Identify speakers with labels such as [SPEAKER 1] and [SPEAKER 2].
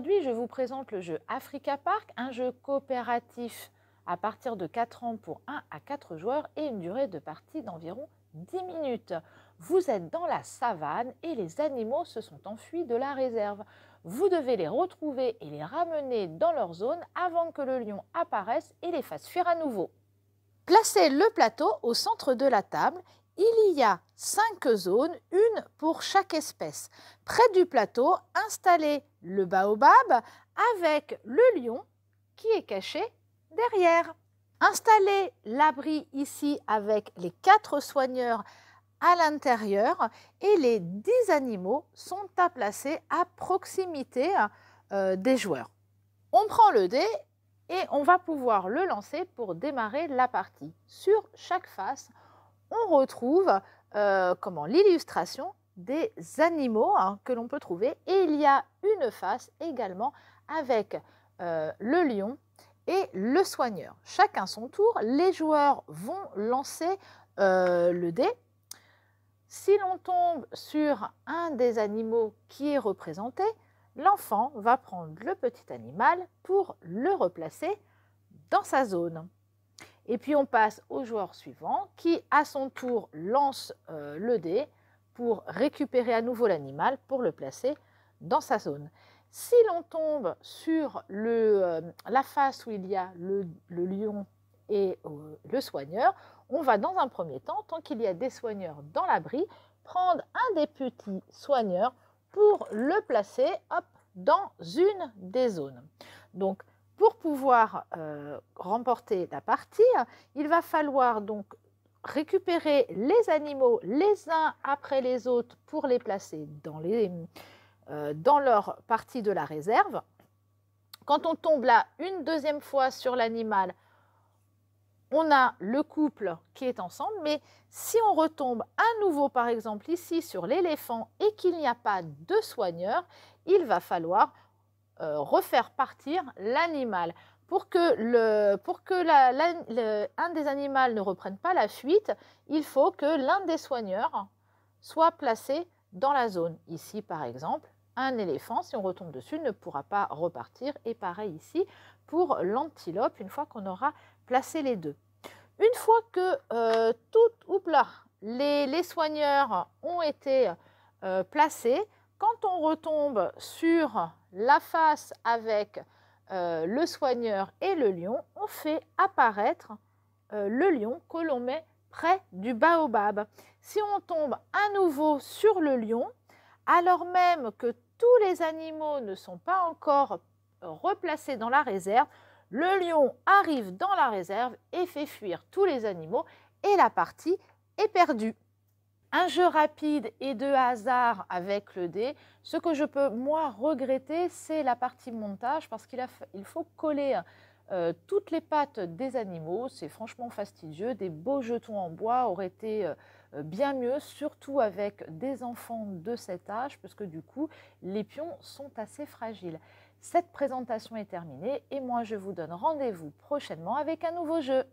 [SPEAKER 1] Aujourd'hui, je vous présente le jeu Africa Park, un jeu coopératif à partir de 4 ans pour 1 à 4 joueurs et une durée de partie d'environ 10 minutes. Vous êtes dans la savane et les animaux se sont enfuis de la réserve. Vous devez les retrouver et les ramener dans leur zone avant que le lion apparaisse et les fasse fuir à nouveau. Placez le plateau au centre de la table. Il y a 5 zones, une pour chaque espèce. Près du plateau, installez le baobab avec le lion qui est caché derrière. Installez l'abri ici avec les 4 soigneurs à l'intérieur et les 10 animaux sont à placer à proximité des joueurs. On prend le dé et on va pouvoir le lancer pour démarrer la partie. Sur chaque face, on retrouve l'illustration des animaux que l'on peut trouver. Et il y a une face également avec le lion et le soigneur. Chacun son tour, les joueurs vont lancer le dé. Si l'on tombe sur un des animaux qui est représenté, l'enfant va prendre le petit animal pour le replacer dans sa zone. Et puis on passe au joueur suivant qui, à son tour, lance le dé pour récupérer à nouveau l'animal pour le placer dans sa zone. Si l'on tombe sur la face où il y a le lion et le soigneur, on va dans un premier temps, tant qu'il y a des soigneurs dans l'abri, prendre un des petits soigneurs pour le placer dans une des zones. Donc, pour pouvoir remporter la partie, il va falloir donc récupérer les animaux les uns après les autres pour les placer dans leur partie de la réserve. Quand on tombe là une deuxième fois sur l'animal, on a le couple qui est ensemble, mais si on retombe à nouveau, par exemple ici sur l'éléphant et qu'il n'y a pas de soigneur, il va falloir refaire partir l'animal. Pour que un des animaux ne reprenne pas la fuite, il faut que l'un des soigneurs soit placé dans la zone. Ici, par exemple, un éléphant, si on retombe dessus, ne pourra pas repartir. Et pareil ici pour l'antilope, une fois qu'on aura placé les deux. Une fois que les soigneurs ont été placés, quand on retombe sur la face avec le soigneur et le lion, on fait apparaître le lion que l'on met près du baobab. Si on tombe à nouveau sur le lion, alors même que tous les animaux ne sont pas encore replacés dans la réserve, le lion arrive dans la réserve et fait fuir tous les animaux et la partie est perdue. Un jeu rapide et de hasard avec le dé. Ce que je peux, moi, regretter, c'est la partie montage parce qu'il faut coller toutes les pattes des animaux. C'est franchement fastidieux. Des beaux jetons en bois auraient été bien mieux, surtout avec des enfants de cet âge, parce que du coup, les pions sont assez fragiles. Cette présentation est terminée et moi, je vous donne rendez-vous prochainement avec un nouveau jeu.